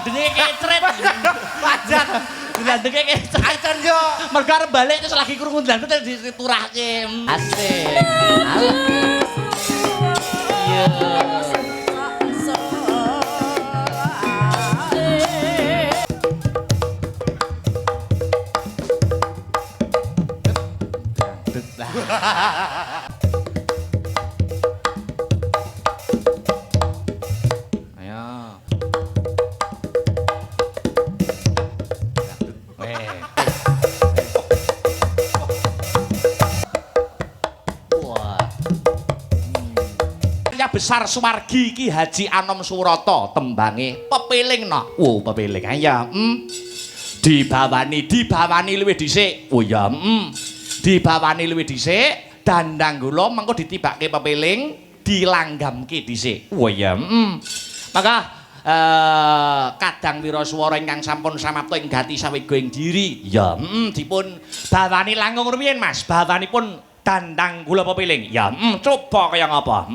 glandenge kecret. Wajan. Glandenge kecret. Acan yo. Mergo arep balik terus lagi krungu glandeng terus diturahke. Asik. Iya. Ayo. Wah. Besar Sumargi Ki Haji Anom Surata tembange pepilingna. Pepiling ya. Dibawani luwih dhisik. Oh ya, dibawani luwih dhisik, dandang kula mengko ditibake pepiling, dilanggamke dhisik. Oh ya, Maka kadang wiraswara ingkang sampun samapta ing gati sawega ing diri. Ya, dipun bawani langkung rumiyin, Mas. Bawanipun dandang kula pepiling. Ya, coba kaya ngapa?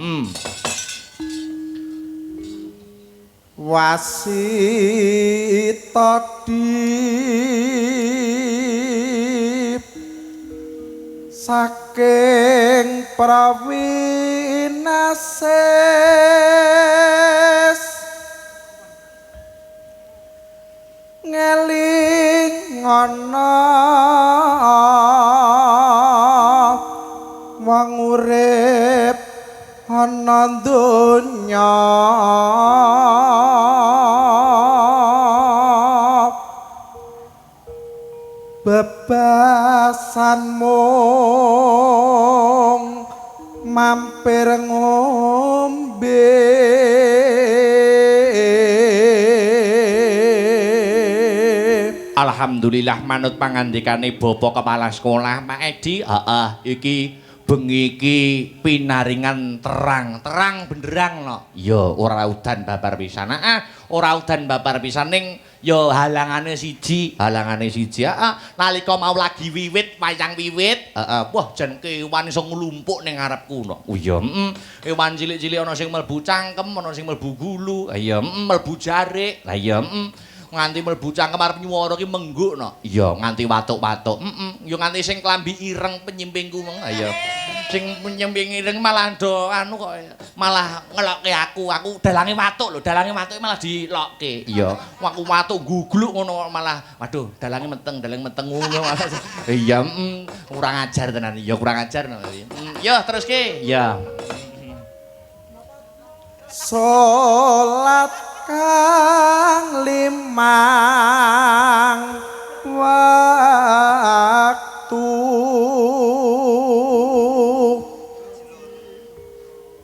Wasita dip saking prawinases ngeling ana wong urip ana donya bebasan mung mampir ngombe Alhamdulillah manut pangandikane Bapak Kepala Sekolah Pak Edi, iki bengi iki pinaringan terang benderang no. Ya ora udan babar pisan. Ora udan babar pisan ning ya halangane siji. Nalika mau lagi wiwit wayang wiwit, wah jan kewan iso nglumpuk ning ngarepku no. Oh iya, kewan cilik-cilik ana sing mlebu cangkem, ana sing mlebu gulu. Iya, mlebu jarik. Lah iya, nganti mlebu cangkem arep nyuwara ki mengguk no. Iya, nganti watuk-watuk. Ya nganti sing klambi ireng penyimpingku meng. Iya. Sing penyimping ireng malah do anu kok malah ngelokke aku. Aku dalange watuk lho, dalange watuk malah dilokke. Iya. Aku watuk gugluk ngono malah waduh, dalange meteng ngono malah. Iya, kurang ajar tenan. Iya, kurang ajar no. Yo teruske. Iya. salat kang limang waktu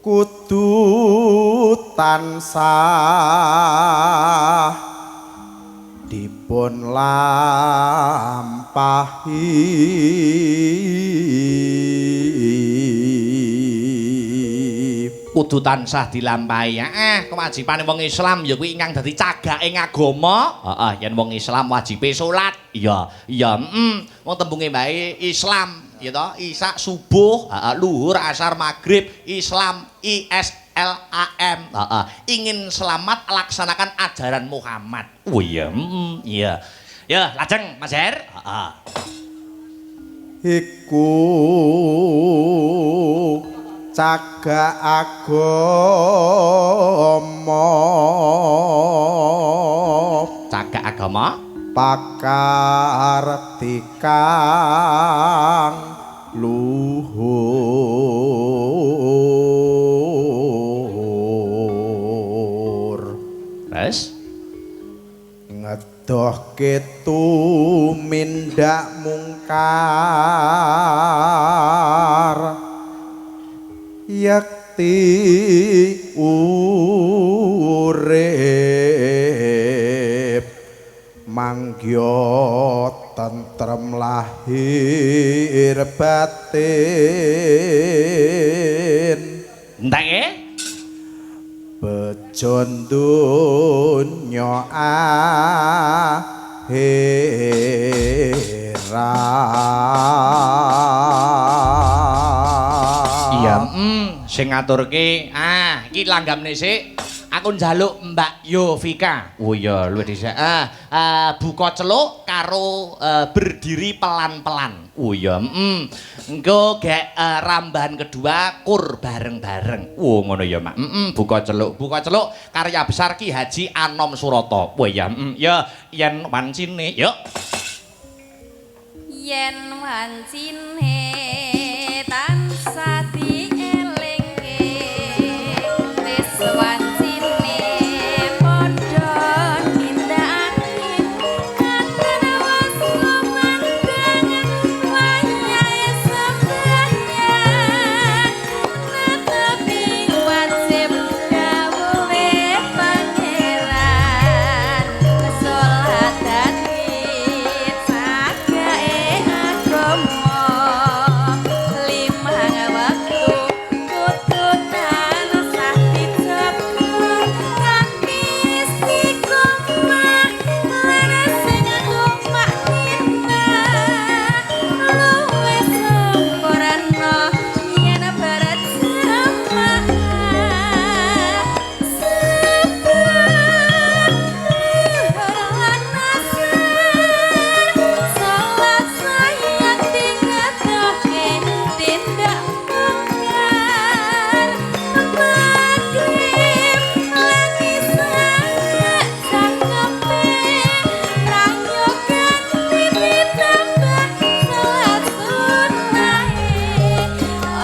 kudu tansah dipun lampahi kudu tansah dilampahi. Kewajibane wong Islam ya kuwi ingkang dadi cagake agama. Yen wong Islam wajibe salat. Iya, wong tembunge bae Islam ya toh, Isya subuh, luhur, asar, maghrib, Islam, ISLAM. Ingin selamat laksanakan ajaran Muhammad. Oh iya, iya. Ya, lajeng Mas Her. iku cagak agama pakar tikang luhur Terus ngedohke tumindak mungkar yakti urip manggya tentrem lahir batin ndake bejo donya akhirat sing ngaturke iki langgamne sik Aku njaluk Mbak Yovika. Oh iya, luwih dhisik. Buka celuk karo berdiri pelan-pelan. Oh iya, engko gek rambahan kedua kur bareng-bareng. Oh ngono ya, Mak. Buka celuk. Buka celuk karya besar Ki Haji Anom Surata. Oh iya, ya yen wancine, yuk. Yen wancine tansah dielingke wis wancine padha nindakake katon wis lumandang wayahe sembahyang netepi wajib gawuhe pangeran salat dadi sagae agama limang waktu kututan sah dijaga kanthi istiqomah lan sing lumak luwih sempurna yen barat jamaah salat sayang tingatoke tindak mungkar magrib lan isya cangkepe pranyogan ditambah salat sunahe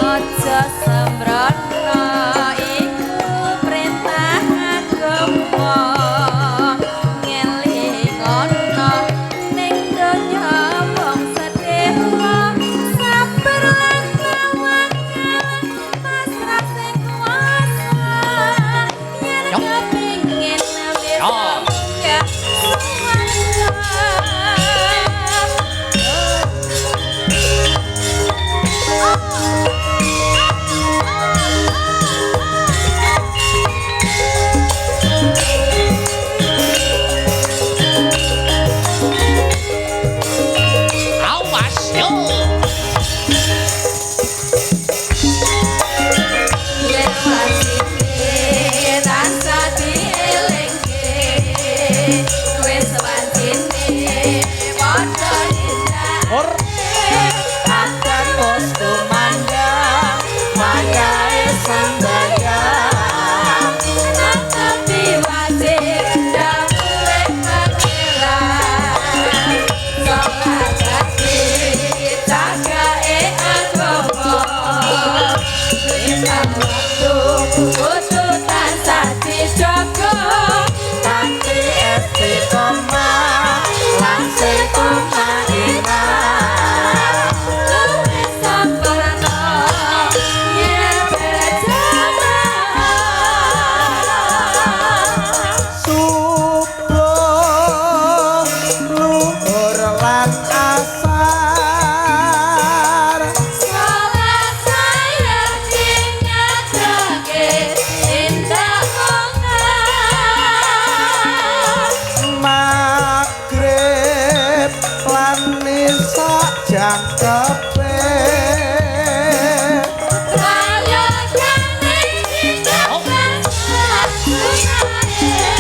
aja sembrono iku perintah agama ngelingono ning donya wong sedewa sabar lan tawakal pasrah sing kuwasa yen kepingin wis munggah Awas yo. yen wancine tansah dielingke wis wancine padha nindakake Akan bos kumandang wayahe sembahyang netepi wajib gawuhe pangeran salat dadi sagae agama limang waktu kudu tansah dijaga kanthi istiqomah lan sing luwih sempurna yen berjamaah subuh luhur lan asar salat sayang dingatake tindak mungkar magrib lan isya jangkepe pranyogan tindak salat sunahe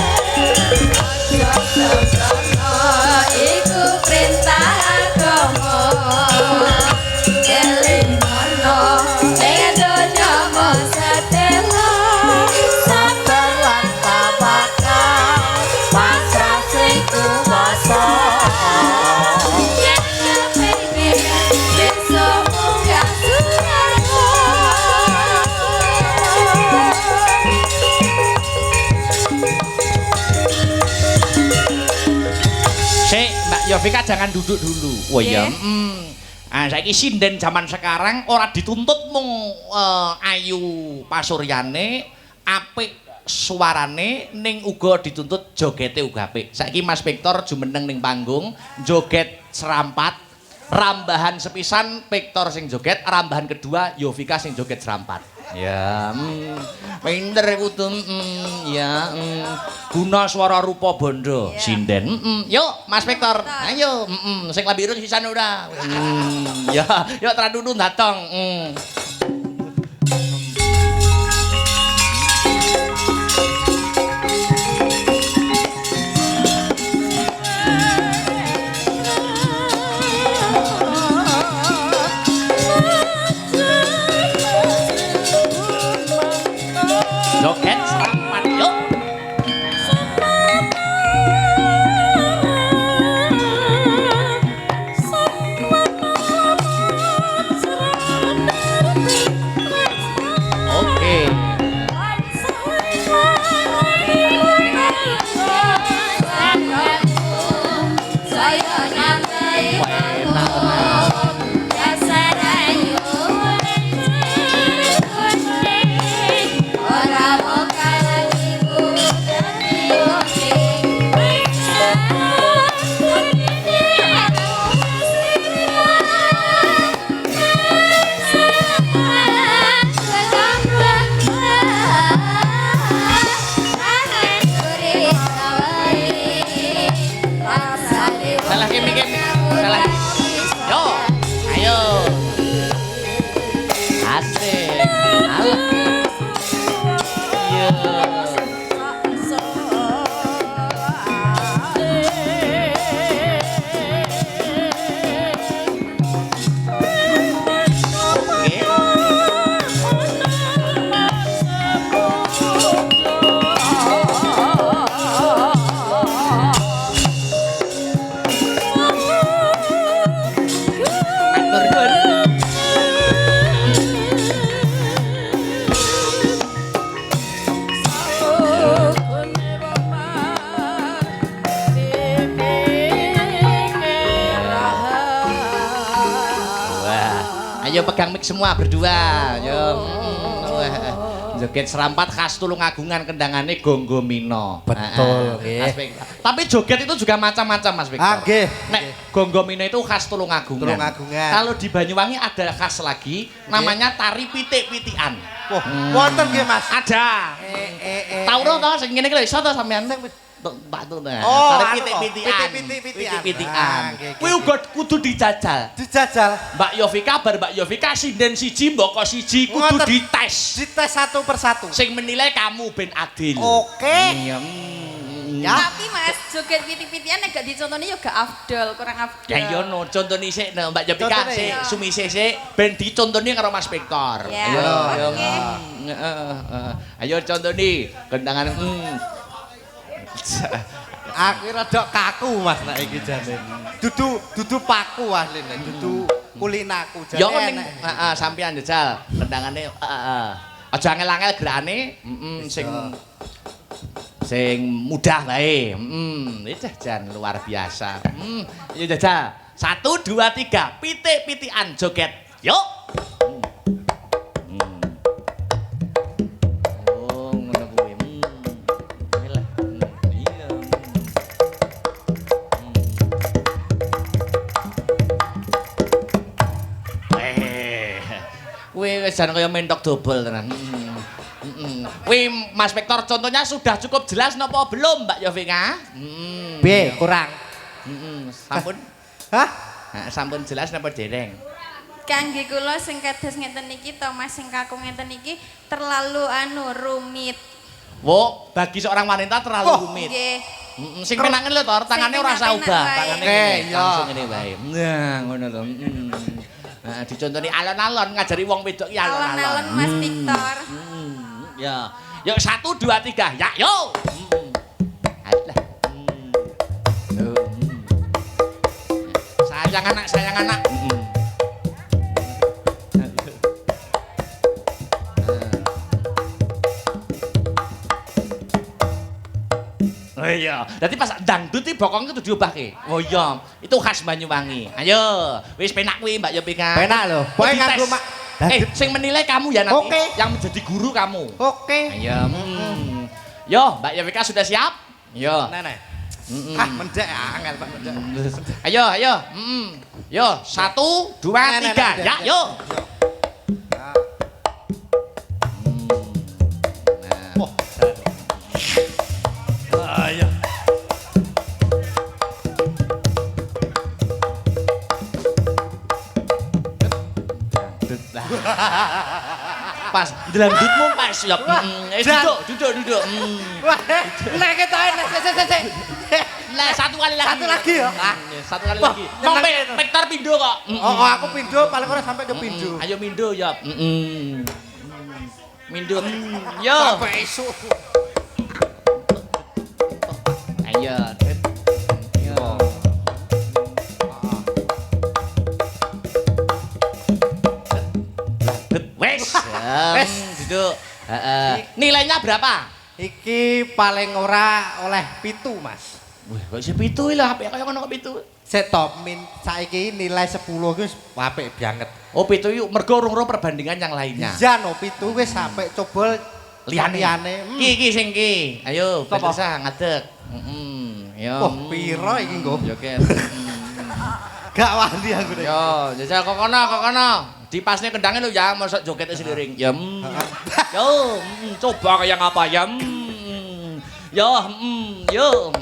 aja sembrono iku perintah agama elingono ning donya mung sedelo sabar lan tawakal pasrah sing kuwasa yen kepingin bisa munggah surga. Sik, Mbak Yovika jangan duduk dulu. Oh iya, Nggih. saiki sinden zaman sekarang ora dituntut mung ayu pasuryane, apik suarane ning uga dituntut jogete uga apik. Saiki Mas Victor jumeneng ning panggung, joget serampat, rambahan sepisan Victor sing joget, rambahan kedua Yovika sing joget serampat. Ya, pinter kudu ya, guna swara rupa bondo sinden. Yuk Mas Victor, ayo sing lambi ireng sisan ora. Ya, yuk tradunu datang. Joget serampat yuk. Oke. Saya nyampai Enak tenan. Ora bakalan ibu Salah kimi. Salah. Yo. Ayo. Asik. Alah. Iya. Oke. Matur nuwun. Wah, ayo pegang mic semua berdua. Yo. Wah. Joget serampat khas Tulungagungan kendangane Gonggo Mino. Betul, nggih. Mas Victor. Tapi joget itu juga macam-macam Mas Victor. Ah, nggih. Nek Gonggo Mino itu khas Tulungagungan. Tulungagungan. Kalau di Banyuwangi ada khas lagi namanya tari pitik-pitikan. Wah, wonten nggih, Mas. Ada. Tahu to sing ngene iki lho iso to sampean Pak tuh nah. Oh, Tari anu pitik-pitikan. kok, pitik-pitikan. Pitik-pitikan. Ah, nggih, Kuwi uga kudu dijajal. Dijajal. Mbak Yovika bar Mbak Yovika sinden siji mboko siji kudu Ngoten. dites. Dites satu persatu. Sing menilai kamu ben adil. Oke. Iya. Ya. Tapi Mas, joget pitik-pitikan nek gak dicontoni yo gak afdol, kurang afdol. Ya iya no, contone sik no, Mbak Yovika Contone, sik, iya. sumise sik ben dicontoni karo Mas Victor. Ya, Ayo, ayo. oke. Ayo contoni kendangan. Aku rada kaku Mas nek iki jane. Dudu paku asline, dudu kulinaku jane. Ya ning enek. heeh sampean jajal kendangane heeh. Aja angel-angel gerakane, sing mudah bae. Itu jan luar biasa. Ya jajal. 1 2 3 pitik-pitikan joget. Yuk. Oh, ngono kuwi. Iya. Kuwi wis jan kaya mentok dobel tenan. Kuwi Mas Victor contohnya sudah cukup jelas napa belum Mbak Yovika? Piye kurang? Sampun. Hah? Sampun jelas napa dereng? Kangge kula sing kados ngeten iki to Mas sing kaku ngeten iki terlalu rumit. Wo, bagi seorang wanita terlalu rumit. Nggih. Sing penangen lho to, tangane ora usah penak-penak ubah, wae. tangane Oke, ngene, iya. langsung ngene wae. Nah, ngono to. Nah, dicontoni alon-alon ngajari wong wedok ki Alon-alon alon-alon. Mas Victor. Ya. Yuk 1 2 3. Ya, yo. Alah. Sayang anak, sayang anak. Oh iya, dadi pas dangdut iki bokong itu diobahke. Oh iya, itu khas Banyuwangi. Ayo, wis penak kuwi Mbak Yopika. Penak lho. Pokoke nganggo mak. Sing menilai kamu ya nanti. Oke. Yang menjadi guru kamu. Oke. Ayo. Yo, Mbak Yopika sudah siap? Yo. Nenek. Ah, mendek angel Pak mendek. Ayo, ayo. Yo, 1 2 3. Ya, yo. Wah. Ayo. Pas dangdutmu pas ya. Duduk. Wah, nek ketoke sik. Lah satu kali lagi. Satu lagi ya? Satu kali Wah, lagi. nyeneng Mau itu. Victor pindo kok. Oh, aku pindho paling ora sampai ke pindho. Ayo mindo ya. Mindut. Yo. Sampai esuk. Ayo. Yo. Wes. Wes. Duduk. Nilainya berapa? Iki paling ora oleh 7, Mas. Wih, kok isi 7 lah, apik kaya ngono kok 7. Set top min saiki nilai 10 ki wis apik banget. Oh, 7 yuk mergo urung perbandingan yang lainnya. Iya no 7 wis sampai coba liyane. Ki sing ki. Ayo, Sapa? bisa ngadeg. Yo. Oh, piro iki nggo? Yo, Ken. Gak wani aku nek. Yo, jajal kok kono. Dipasne kendangnya lu ya, mosok jogetnya seliring. Ya. Yo, coba kayak ngapa ya. Yo, yo.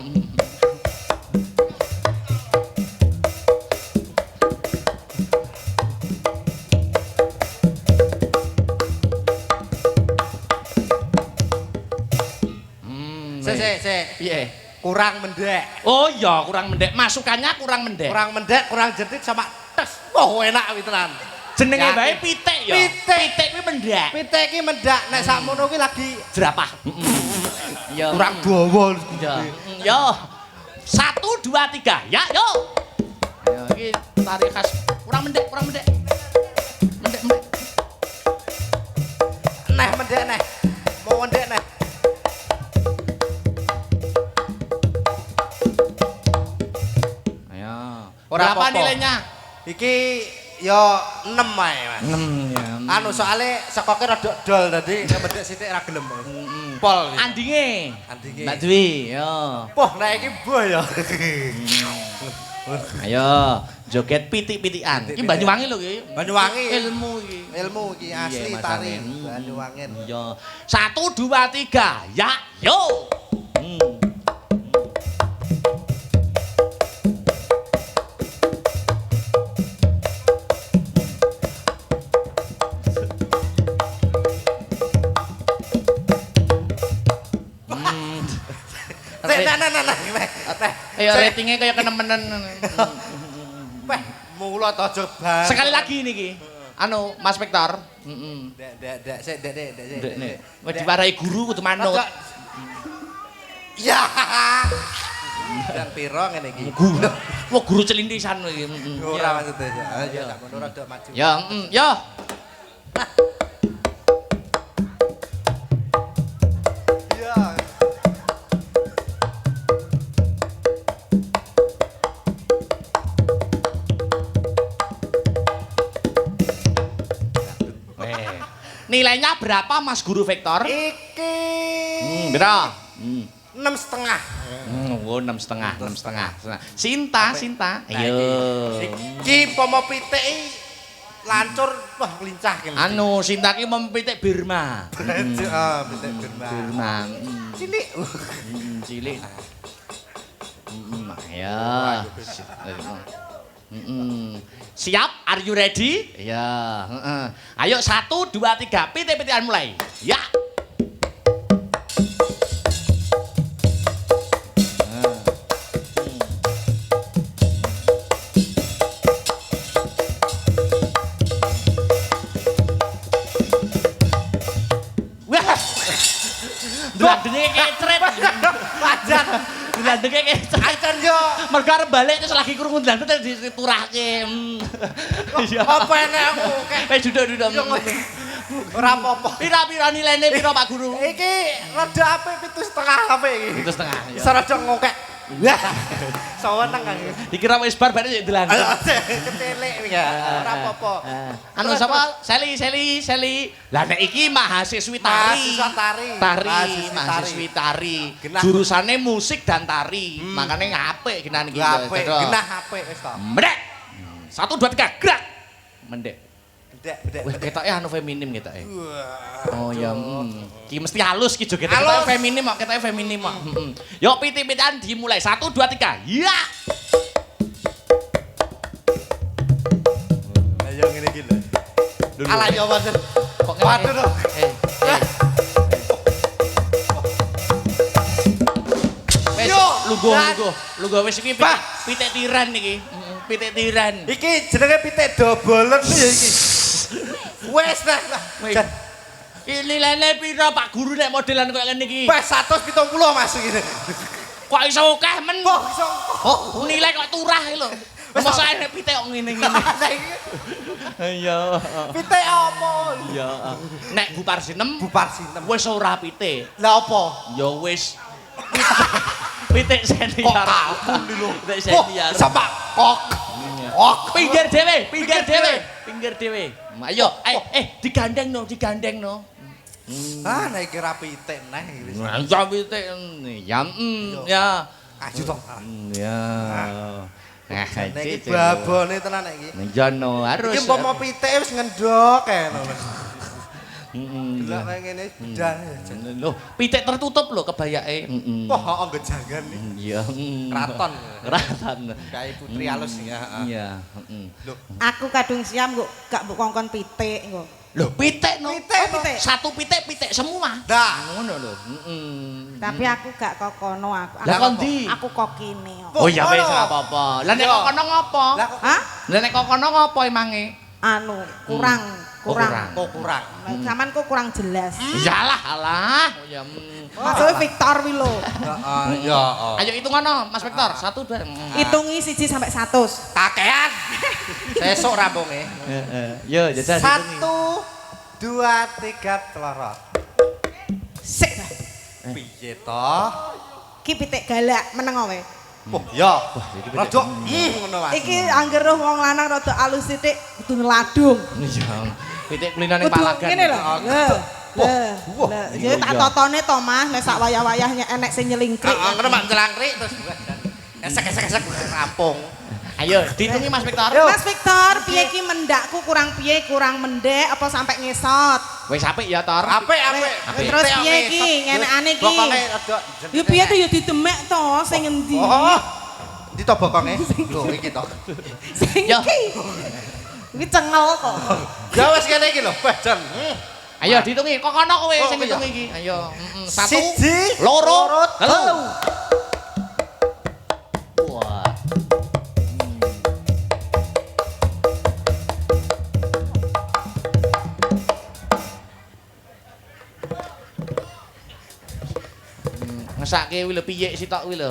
Se. Piye? Kurang mendek. Oh iya, kurang mendek. Masukannya kurang mendek. Kurang mendek, kurang jedit sama tes. Wah, enak kuwi tenan. Jenenge Yakin. bae pitik ya. Pitik. Pitik kuwi mendek. Pitik iki mendak nek sakmono kuwi lagi Jerapah. Ya. kurang dawa. Ya. Yo. 1 2 3. Ya, yo. Ayo iki tari khas kurang mendek. Mendek. Neh mendek neh. Mau mendek neh. Ayo. Ora Berapa apa-apa. nilainya? Iki yo 6 ae, Mas. 6 ya. Anu soalnya sekoke rada dol tadi nek mendek sithik ra gelem. Pol. Andinge. Andinge. Mbak Dwi, yo. Poh nek iki boh ya. Ayo, joget pitik-pitikan. Iki Banyuwangi lho iki. Banyuwangi. Ilmu iki. Ilmu iki asli Iya, tari Mas Banyuwangi. Yo. 1 2 3. Ya, yo. Nah. Ayo ratingnya kayak kenemenan. Weh, mulo to aja banget. Sekali lagi niki. Anu, Mas Victor. Dek, sik, dek. Dek nek wis diwarai guru kudu manut. Ya. Dan piro ngene iki? Guru. Wah, guru celintisan iki. Ora maksudnya. Ya, tak ngono rada maju. Ya, yo. Ya. Nilainya berapa Mas Guru Victor? Iki Berapa? 6,5. Oh, 6,5. Sinta. Ayo. Iki pomo pitik lancur wah lincah kene. Anu, Sinta ki mempitik Birma. Heeh, pitik Birma. Birma. Cilik. Cilik. Ayo. Siap? Are you ready? Ya. Ayo 1 2 3. Pitik-pitikan mulai. Ya. Dlandenge kecret. Wajan. Dlandenge kecret. Acan yo. Mergo arep balik terus lagi krungu dlandeng terus diturahke. Iya. Apa enek aku kek. Wis duduk. Ora apa-apa. Pira-pira nilaine pira Pak Guru? Iki rada apik 7,5 apik iki. 7,5 ya. Sarada ngokek. Wah. Saweneng Kang. Dikira wis bar balik dlandeng. Ketelik ya. Ora apa-apa. Anu sapa? Seli. Lah nek iki mahasiswi tari. Mahasiswa tari. Mahasiswi tari. Genah. Jurusannya musik dan tari. Makanya apik genah iki. Apik, genah apik wis to. Mendek. 1 2 3 gerak. Mendek. Bedek. Wah, ketoke anu feminim ketoke. Wah. Oh ya, ki mesti halus ki joget Halus. ketoke feminim kok, ketoke feminim kok. Yo pitik-pitikan dimulai. 1 2 3. Ya. Ayo ngene iki lho. Ala yo waduh. Kok Waduh lho. Wes Yo, lungguh wis iki pitik tiran iki. Pitik tiran. Iki jenenge pitik dobolen ya iki. Wes nah. Wih. Jan. Nilainya pira Pak Guru nek modelan koyo ngene iki? Wes 170 Mas iki. Kok iso akeh men? Kok iso? Nilai kok turah iki lho. Masa nek pitik kok ngene-ngene. Iya. Pitik apa? Iya. Nek Bupar Sinem Bupar Sinem. wis ora pitik. Lah apa? Ya wis. Pitik senior. Kok kalkun lho. Pitik senior. Sama kok. Kok Pinggir dhewe, pinggir dhewe. Pinggir dhewe. Ayo, digandeng no. Ah, nek iki ra pitik neh iki. Nah, ya pitik ya ya. Ayo to. Ya. Nah, Nek iki babone tenan nek iki. ya no harus. Iki umpama pitik wis ngendhok kene. Heeh. Delok kaya ngene bedan. Loh, pitik tertutup lho kebayake. Heeh. Wah, kok gejangan iki. Iya. Kraton. Kraton. Kayak putri halus ya. Iya, heeh. Lho, Aku kadung siam kok gak mbok kongkon pitik kok. Loh, pitik no. Pitik, pitik. Satu pitik semua. dah. Ngono lho. Heeh. Tapi aku gak kokono aku. Lah kon ndi? Aku kok kene kok. Oh ya wis Ngono. ora apa-apa. Lah nek Yo. kok kono ngopo? Lah kok Hah? Lah nek kok kono ngopo emange? Anu, kurang. kurang. kok kurang. Zaman kok kurang jelas. Iyalah, alah. Oh ya. Maksudnya Victor wi lho. Heeh, ya. Ayo hitung ngono, Mas Victor. 1 2. Hitungi 1 sampai 100. Kakean. Sesuk rampunge. Heeh. Yo jajal 1 2 3 telorot. Sik. Piye toh? Ki pitik galak meneng wae. Oh, ya. Rada ngono Mas. Iki angger roh wong lanang rada alus sithik kudu neladung. Iya. Pitik kulinan ning Kudu Palagan. ngene lho. Lah. Wah, Lah, iya, jadi tak iya. totone to Mas, nek sak wayah-wayahnya enek sing nyelingkrik. Heeh, ngono Mak celangkrik terus esek rampung. Ayo, dihitungi Mas Victor. Mas Victor, piye ki mendakku kurang piye, kurang mendek apa sampai ngesot? Wis apik ya, Tor. Apik. Terus piye ki, ngenekane ki? Bokonge rada Ya piye tuh ya didemek to sing endi? Oh. Ndi to bokonge? Lho iki to. Sing Yo. iki. Iki cengel kok. Ya wis kene iki lho, Bajan. Ayo dihitungi, kok kono kowe Oh, sing iya. hitung iki. Ayo, 1 Siji, 2 loro, 3. telu. Wah. Ngesake kuwi lho piye sitok kuwi lho.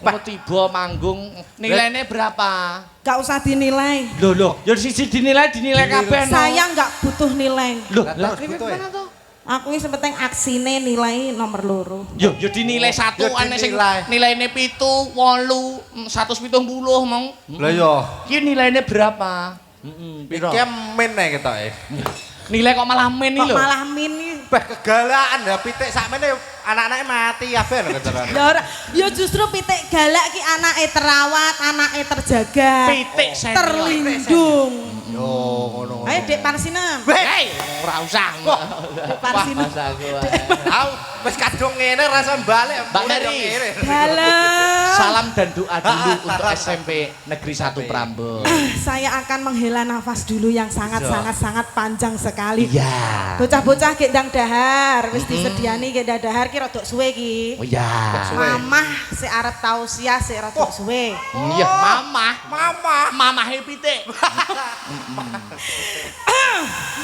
Kok tiba manggung nilainya berapa? Gak usah dinilai. Loh, ya siji dinilai kabeh no. Saya nggak butuh nilai. Loh, Lah, lah terus kuwi butuh ya? mana to? Aku ini sepenting aksine nilai nomor loro. Yo dinilai 1 Yo aneh sing dinilai. nilaine 7, 8, 170 mong. Lah yo. Ki nilaine berapa? Heeh, piro? Iki men nek ketoke. Nilai kok malah men iki Kok lho. malah mini? Beh kegalaan ya pitik sakmene anak-anake mati kabeh lho kecerane. Ya ora, ya justru pitik galak ki anake terawat, anake terjaga. Pitik senior. Terlindung. Yo ngono. Ayo Dek Parsinem. Hei, ora usah. Dek Parsinem. Mas aku. Au, wis kadung ngene rasa balik. Mbak mulai Mary. dong ngene. Dalam. Salam dan doa dulu untuk salam. SMP Negeri 1 Prambon. Saya akan menghela nafas dulu yang sangat panjang sekali. Iya. Bocah-bocah ki ndang dahar, wis disediani ki ndang dahar ki rada suwe ki. Oh iya. Mamah sik arep tausiah sik rada suwe. Iya, mamah. Mama. Mamahe pitik.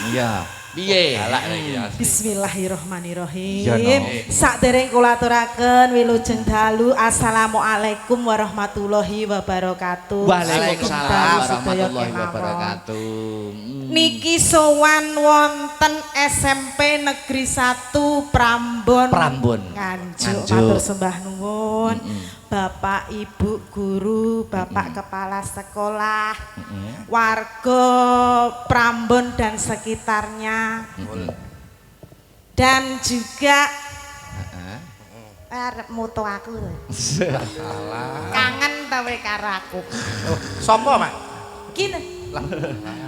Iya. Piye? Galak iki ya. Bismillahirrahmanirrahim. Ya, no. Sadereng kula aturaken wilujeng dalu. Assalamualaikum warahmatullahi wabarakatuh. Waalaikumsalam Dalu sedaya warahmatullahi kemawon. wabarakatuh. Niki sowan wonten SMP Negeri 1 Prambon. Prambon. Nganjuk Nganjuk. matur sembah nuwun. Bapak, Ibu, guru, Bapak kepala sekolah, warga Prambon dan sekitarnya, dan juga arep moto aku lho. Kangen ta we karo aku. Sopo, Mak? Gini.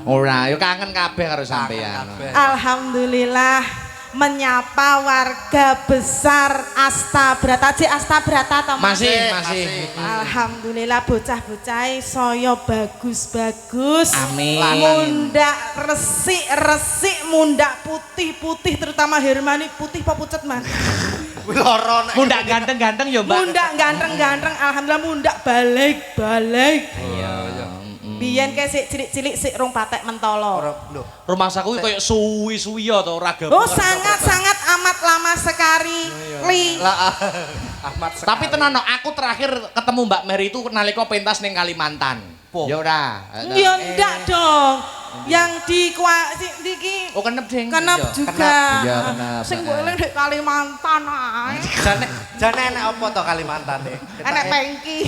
Ora, yo kangen kabeh karo sampean. Alhamdulillah menyapa warga besar Astabrata. Cik Astabrata to Mas? Masih. Alhamdulillah bocah-bocah saya bagus-bagus. Amin. Mundak resik-resik, mundak putih-putih, terutama Hermani putih apa pucet Mas? Loro nek. Mundak ganteng-ganteng ya, Mbak. Mundak ganteng-ganteng, alhamdulillah mundak balik-balik. Iya. Biyen kae sik cilik-cilik sik rong patek mentolo. Lho. Rumah saku kayak suwi-suwi ya to ora gabungan. Oh sangat-sangat amat lama sekali. Li. Lah Ahmad sekali. Tapi tenan no, aku terakhir ketemu Mbak Mary itu nalika pentas ning Kalimantan. Po. Ya ora. Ya ndak dong. Yang di iki Oh kenep ding. kenep Iya. juga. Iya, kenep. Sing mbok eling di Kalimantan ae. Jane enek apa to Kalimantan e? Enek pengki.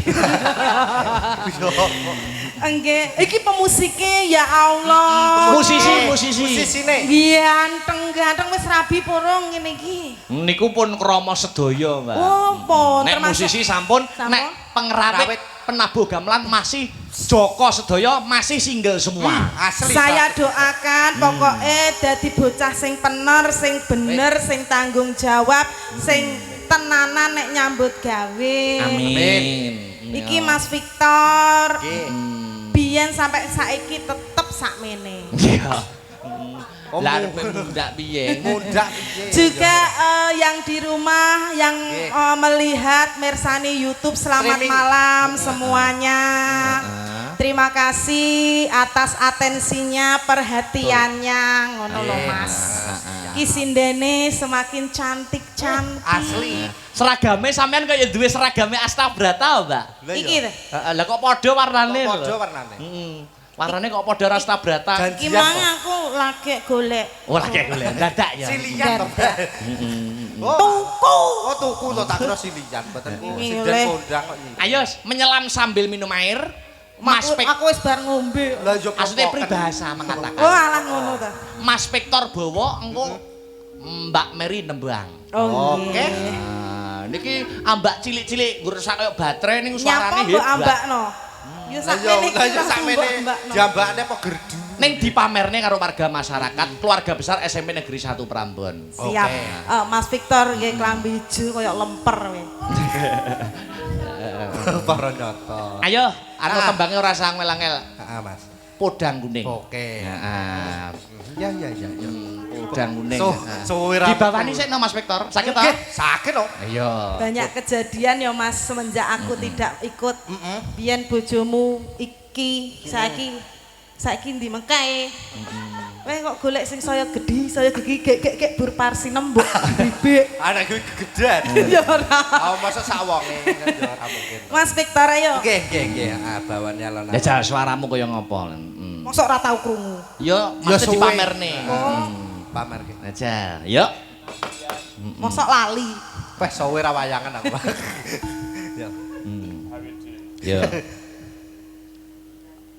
Enggak, iki pemusike ya Allah. Musisi. Musisine. Ganteng wis rabi porong ngene iki. Niku pun krama sedaya, Mbak. Oh, pun Nek termasuk musisi sampun, nek pengerawit penabuh gamelan masih Joko sedaya masih single semua. Asli. saya doakan pokoknya dadi bocah sing bener, sing tanggung jawab, sing tenanan nek nyambut gawe. Amin. Iki Mas Victor. Nggih. Biyen sampai saiki tetep sakmene. Iya. Oh, Lah arep mundak piye? Mundak Juga yang di rumah yang melihat Mersani YouTube selamat Streaming. malam semuanya. Terima kasih atas atensinya, perhatiannya, ngono lho Mas. Ki sindene semakin cantik-cantik. Asli. Seragame sampean kaya duwe seragame Astabrata, Mbak. Lah Iki iya. lho. Heeh, lah kok padha warnane lho. Padha warnane. Heeh. Warnane kok padha Astabrata. Janjian Gimana kok. aku lagi golek. Oh, lagi golek dadak ya. Silian to. Oh, Tuku. oh tuku to tak kira silian, mboten ku Ini silian oleh. kondang kok iki. Ayo menyelam sambil minum air. Mas Aku wis bar ngombe. Lah yo maksudnya peribahasa mengatakan. Oh alah ngono ta. Mas Victor bawa engko Mbak Mary nembang. Oh, Oke. nggih. Nah, niki ambak cilik-cilik ngrusak kaya baterai ning Nyapa suarane mbok hebat. ambakno. Yo Lah sakmene yo lah yo sakmene ambakno. jambakne apa gerdu. Ning dipamerne karo warga masyarakat, keluarga besar SMP Negeri 1 Prambon. Siap. Oke. Mas Victor nggih klambi ijo kaya lemper we. Para nyoto. Ayo, anu tembangnya ora usah ngel-ngel. Heeh, Mas. Podang kuning. Oke. Heeh. Ya. Podang kuning. Suwe ra. Dibawani sik no Mas Victor. Sakit to? Nggih, sakit to. Iya. Banyak kejadian ya Mas semenjak aku tidak ikut. Biyen bojomu iki saiki ndi mengkae. Weh kok golek sing saya gedhi, saya gigi gek bur parsi nembok bibik. Anak gue kegedean. Ya ora. Oh, masa sak wonge kan yo ora mungkin. Mas Victor ayo. Nggih. Ah, bawane alon. Jajal suaramu kaya ngopo? Mosok ora tau krungu. Yo, Ya mesti suwe. dipamerne. Pamer ki. Jajal. Yo. Mosok lali. Wes suwe ra wayangan aku. Ya. Yo.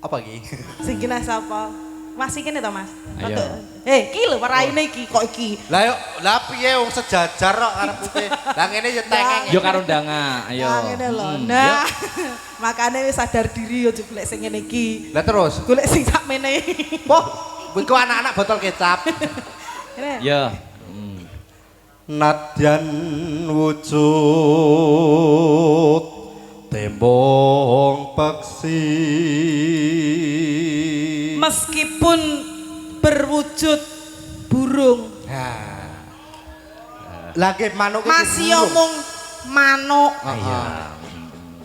Apa ki? Sing kena sapa? Mas iki to Mas. Ayo. Iki lho paraine iki kok iki. Lah piye wong sejajar kok arep putih. Lah ngene yo tengeng. Yo karo ndanga. Ayo. Nah, ngene lho. Nah. Makane wis sadar diri yo golek sing ngene iki. Lah terus. Golek sing sakmene. Wah, iku anak-anak botol kecap. Ngene. Yo. Nadyan wujud tembong peksi. Meskipun berwujud burung, Lagi manuk iki. masih omong manuk. Iya.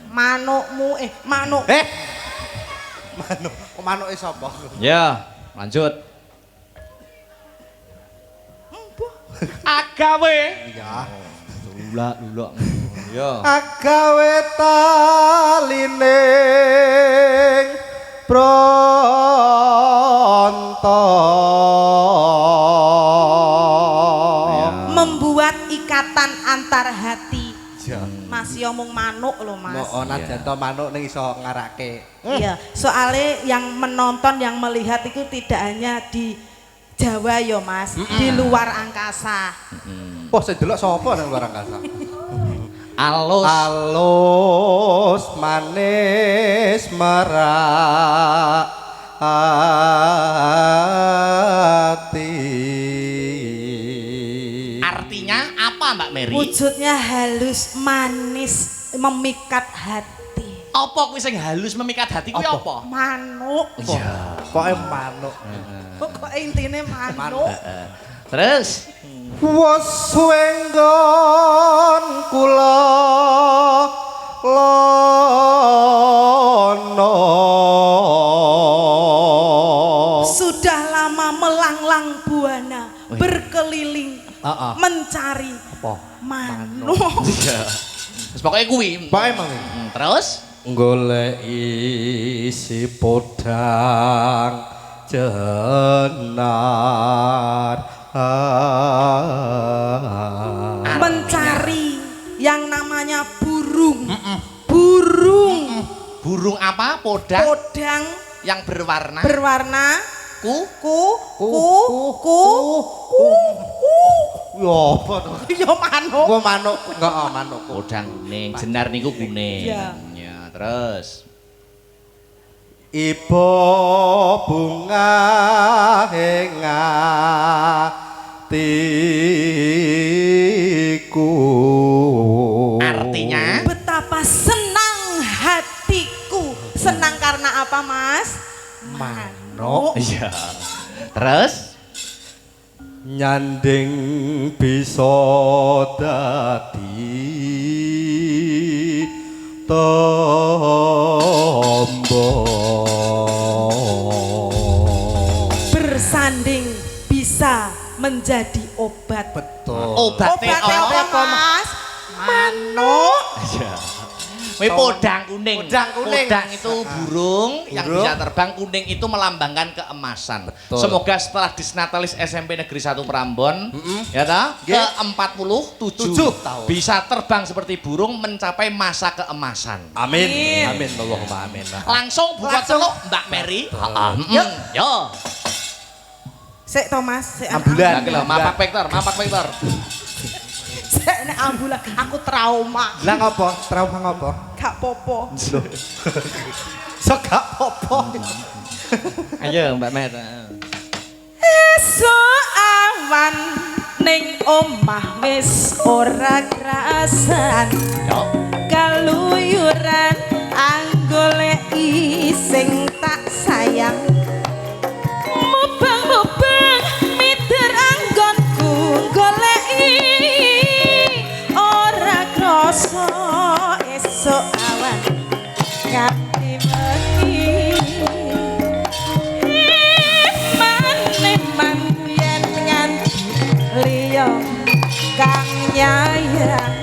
Manukmu manuk. Manuk. Kok manuke sapa? Ya, lanjut. Agawe. Iya. Lula. Yo. Agawe talining pronto. Membuat ikatan antar hati. Masih omong manuk loh Mas. Mo nadyan to manuk ning iso ngarake. Iya, soalnya yang menonton, yang melihat itu tidak hanya di Jawa ya Mas, di luar angkasa. Wah, saya delok sapa nang luar angkasa? Alus. Alus manis merak hati. Artinya apa Mbak Mary? Wujudnya halus, manis, memikat hati. Apa kuwi sing halus memikat hati kuwi apa? Manuk. Iya. Pokoke manuk. Kok intine manuk. Terus Wes wenggon kula lono Apa? Manuk. Iya. Wis pokoke kuwi. Pokoke mang. Terus Golek isi podang jenar. Mencari yang namanya burung. Burung. burung apa? Podang Podang yang berwarna ku. Yo apa to? Ya manuk. Gua manuk, enggak manuk. podang kuning, jenar niku kuning. Iya. Ya, terus Ibu bunga hatiku. artinya Betapa senang hatiku. Senang karena apa, Mas? Manuk. iya. Terus Nyanding bisa dadi tombo. Bersanding bisa menjadi obat. Betul. obatnya Obatnya apa, Mas? Manuk. Iya. Wih podang kuning. Podang kuning. Podang itu burung yang bisa terbang, kuning itu melambangkan keemasan. Betul. Semoga setelah Disnatalis SMP Negeri 1 Prambon, ya ta, ke 47 tahun. bisa terbang seperti burung mencapai masa keemasan. Amin. Amin. Amin Allahumma amin. Langsung buka Langsung. celuk Mbak Mary. Yuk. Yo. Sik Thomas, sik Ambulan. Lagi lah, mapak Vector, mapak Vector. Sik nek ambulan aku trauma. Lah ngopo? Trauma ngopo? Gak popo. Sok gak apa-apa. Ayo Mbak Mer. Esuk awan ning omah wis ora krasan. Yo. Kaluyuran anggoleki sing tak sayang. Mubang-mubang mider anggonku goleki ora krasa esuk awan nganti wengi. Maneman yen nganti liya kang nyayang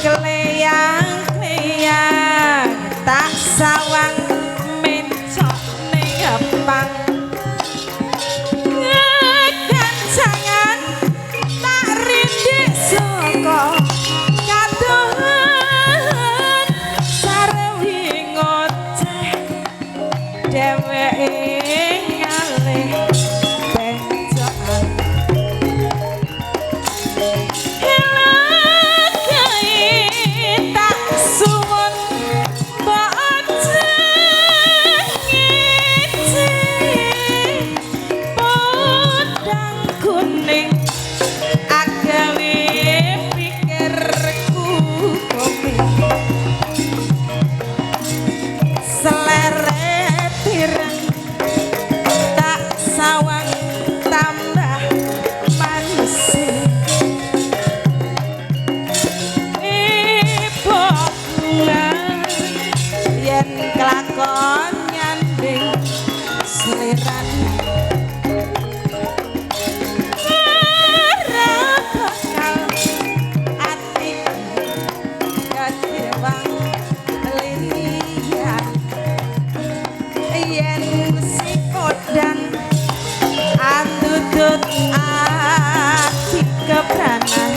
kleyang-kleyang tak sawang mencok ning gepang kekancangan tak rindik saka kadohan sarewi ngoceh dheweke ngalih bencokan tak suwun podang kuning agawe pikirku komeng seleret tirang tak sawang tambah manis yen kelakon nyanding seliran ora bakal ati kacewang lilian yen si podang andutut ati kebranan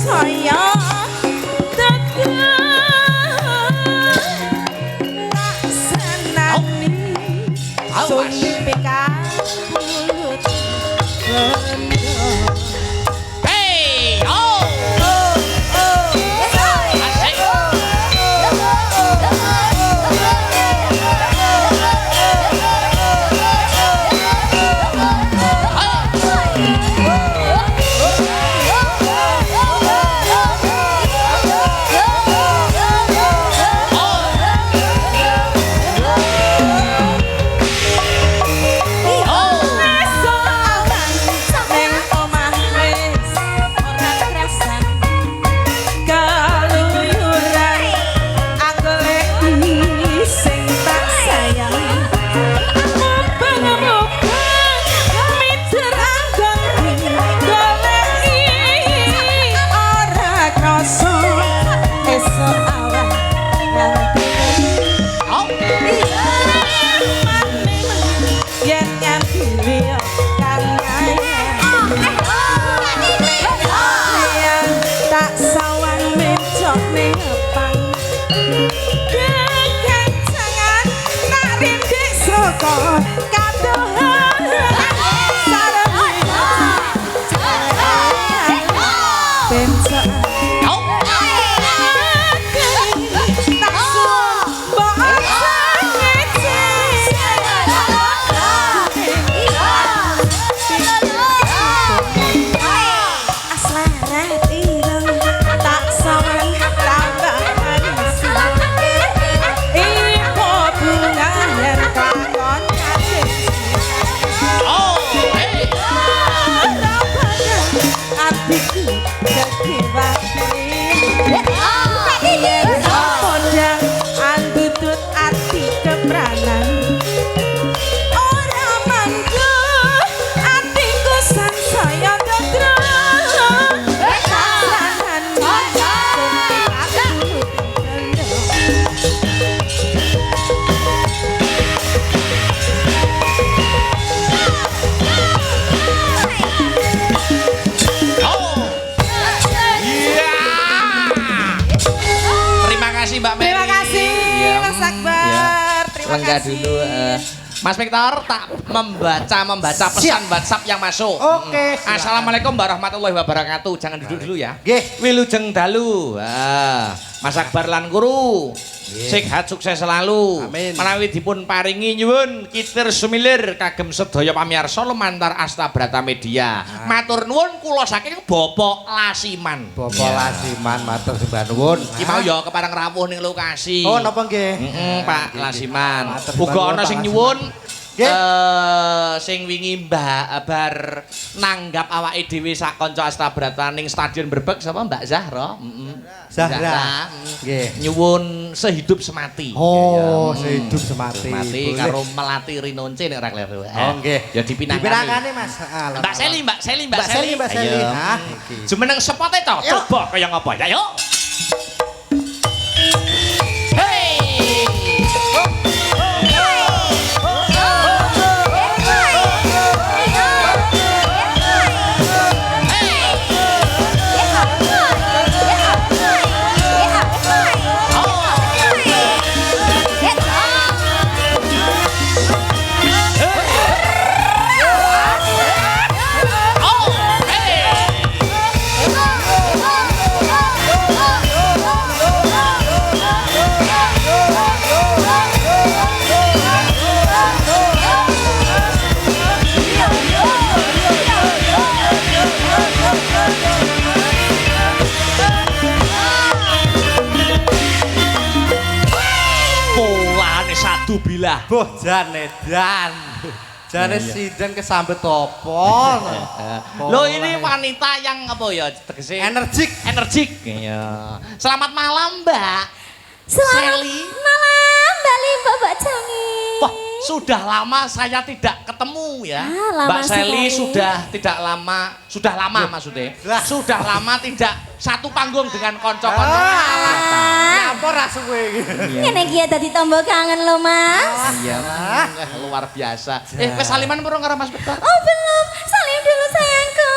saya laksanani sumpika mulut Hey, oh. Asik. Lenggah dulu. Mas Victor tak membaca pesan WhatsApp yang masuk. Oke. Assalamualaikum warahmatullahi wabarakatuh. Jangan duduk dulu ya. Nggih. Wilujeng dalu. Mas Akbar lan guru. Sehat sukses selalu. Amin. Menawi dipun paringi nyuwun kitir sumilir kagem sedaya pamirsa lumantar Astabrata Media. Matur nuwun kula saking Bapak Lasiman. Bapak Lasiman matur sembah nuwun. Iki mau ya kepareng rawuh ning lokasi. Oh napa nggih? Pak Lasiman. Matur Uga nuwun, ana Pak sing Lasiman. nyuwun Nggih. sing wingi Mbak bar nanggap awake dhewe sak kanca Astabrata ning Stadion Brebek sapa Mbak Zahra? Zahra. Nggih. Nyuwun sehidup semati. Oh, sehidup semati. Semati Boleh. karo melati rinonce nek ora kleru. Oh nggih. Ya dipinangkani. Dipinangkani Mas. Mbak Seli, Mbak Seli, Mbak Seli. Mbak Seli. Ayo. Nah, iki. Jumeneng spote to, Yuk. coba kaya ngapa ya, yuk. Hey! Polane satu bilah. Boh jane dan. Jane sinden kesambet apa? Loh ini wanita yang apa ya tegese Energik. energik. Iya. Selamat malam, Mbak. Selamat Seli. malam, Mbak Limbo, Mbak Jangi. Wah, sudah lama saya tidak ketemu ya. Lama Mbak Seli sekali. sudah lama maksudnya. Lah. Sudah lama tidak satu panggung dengan konco-konco. Apa ra suwe iki? Ngene iki ya dadi tombo kangen lho, Mas. Iya, luar biasa. Wes saliman purung karo Mas Victor. Oh, belum. Salim dulu sayangku.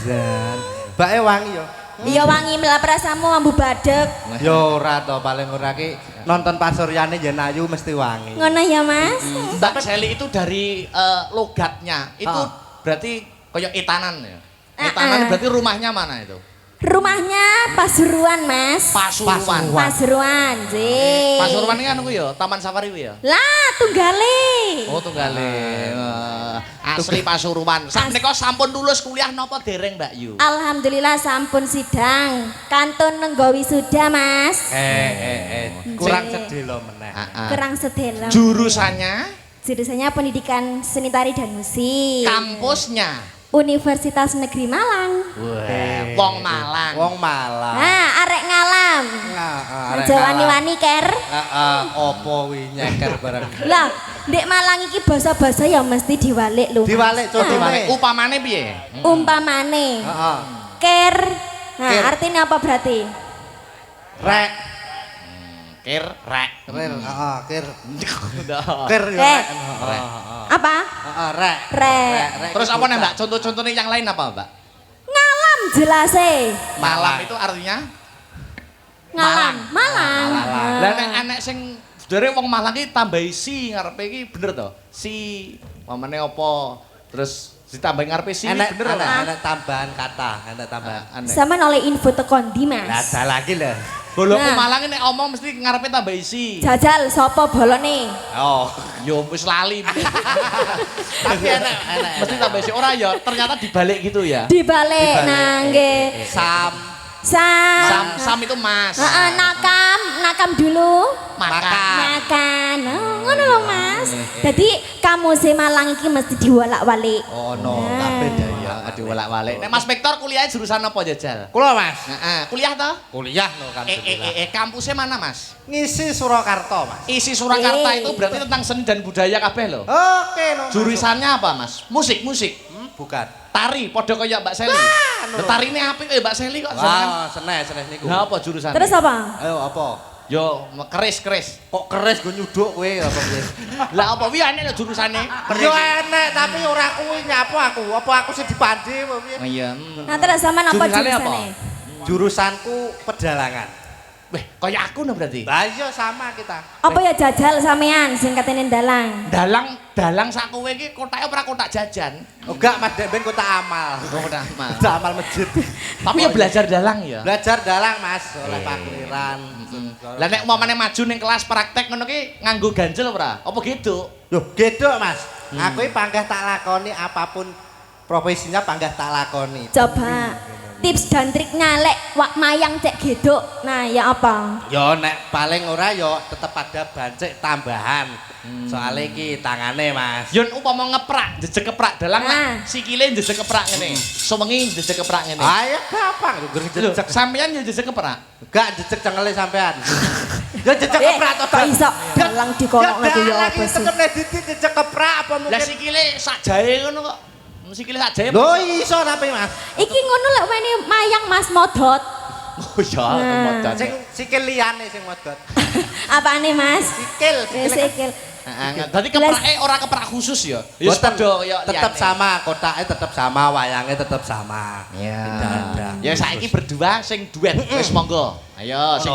Jan. Mbake wangi yo. Iya wangi mela prasamu ambu badek. Yo ora to paling ora ki nonton Pasuryane yen ayu mesti wangi. Ngono ya, Mas. Mbak Seli itu dari logatnya itu berarti kayak etanan ya. Etanan berarti rumahnya mana itu? Rumahnya Pasuruan, Mas. Pasuruan. Pasuruan, J. Pasuruan ini kan ya, Taman Safari ya. Lah, tunggale. Oh tunggale. Asli Pasuruan. Sakmenika sampun lulus kuliah napa dereng, Mbak Yu? Alhamdulillah sampun sidang. Kantun nenggo wisuda, Mas. Kurang sedih lo meneh. Kurang sedelo. Jurusannya, Jurusannya pendidikan seni tari dan musik. kampusnya. Universitas Negeri Malang. Wong Malang. Wong Malang. Nah, arek ngalam. Aja wani-wani ker. Heeh, opo wi nyeker bareng. Lah, ndek Malang iki basa-basa ya mesti diwalik lho. Diwalik contohane. Upamane piye? Umpamane. Heeh. Ker. Nah, Ker. artinya apa berarti? Rek. Kir rek. Rek. Heeh, kir. Udah. Kir yo Rek. rek. Apa? Heeh, rek. Rek. Terus apa nih, Mbak? Contoh-contohnya yang lain apa, Mbak? Ngalam jelase. Malam itu artinya Ngalam. Malang. lah nek anek sing Dari wong Malang iki tambahi si ngarepe iki bener to? Si mamane apa? Terus ditambahi ngarepe si Enak bener ora? enak tambahan kata, enak tambahan. Aneh. Sama oleh info tekon di Lah Mas. ada lagi lah. Bolokku Nah. Malang nek omong mesti ngarepe tambahi si. Jajal sapa bolone? Oh, Yo wis lali. tapi enak. Mesti tambahi si ora ya, ternyata dibalik gitu ya. Dibalik nangge. Sam Sam itu Mas. Heeh, nakam dulu. Makan. Makan. Oh, ngono lho Mas. Jadi kamu si Malang iki mesti diwolak-walik. Oh no, Nah. kabeh dah ya. Aduh walak-walik. Nek Mas Victor kuliah jurusan apa jajal? Kula Mas, Heeh, kuliah toh? kuliah no kan sebelah. Kampusnya mana Mas? Ngisi Surakarta Mas. Isi Surakarta itu berarti tentang seni dan budaya kabeh loh. Oke no. Jurusannya apa Mas? Musik. Bukan. Tari, podo kaya Mbak Seli. anu. Tarine apik kaya Mbak Seli kok jenengan. Wah, senes niku. Lah apa jurusannya? Terus apa? Ayo apa? Yo keris. Kok keris gue nyuduk kowe apa piye? Lah apa wi aneh lho jurusane? Yo enek tapi ora kuwi nyapa aku. Apa aku sing dipandi apa piye? Iya. Nah terus sama apa Jurusannya apa? jurusannya? Jurusanku pedalangan. Weh, kaya aku no berarti. Lah iya sama kita. Apa ya jajal sampean sing katene dalang? Dalang sak kowe iki kotake ora kotak jajan. Enggak Mas Dek ben kota amal. Oh, kotak amal. Kota amal masjid. Tapi ya belajar dalang ya. Belajar dalang Mas oleh Pak Kliran. Lah nek umpamane maju ning kelas praktek ngono ki nganggo ganjel ora? Apa gitu? Yo gedok Mas. Aku iki panggah tak lakoni apapun profesinya panggah tak lakoni. Coba tips dan triknya lek wak mayang cek gedok. Nah, ya apa? Yo nek paling ora yo tetep ada bancik tambahan. Soale iki tangane Mas. Yen upama ngeprak, jejeg keprak dalang Ah. lah sikile jejeg keprak ngene. Suwengi jejeg keprak ngene. Ayo gampang lho Lho, jejeg. sampeyan ya jejeg keprak. Gak jejeg cengele sampean. Yo jejeg keprak to. kok iso dalang dikonokno ku ya apa sih? Tetep nek diti jejeg keprak apa Lah mungkin. sikile sak jahe ngono kok. Sikile sak jahe. Lho iso tapi Mas. Iki ngono lek wene mayang Mas modot. Oh iya, Nah. modal. Sing sikil liyane sing modot. Apane Mas? Sikil, Sikil. Heeh, dadi keprake ora keprak khusus ya. Ya Boten, padha ya tetep liyane. sama, kotake tetep sama, wayangnya tetep sama. Ya. Tidak ada. Ya saiki berdua sing duet wis monggo. Ayo sing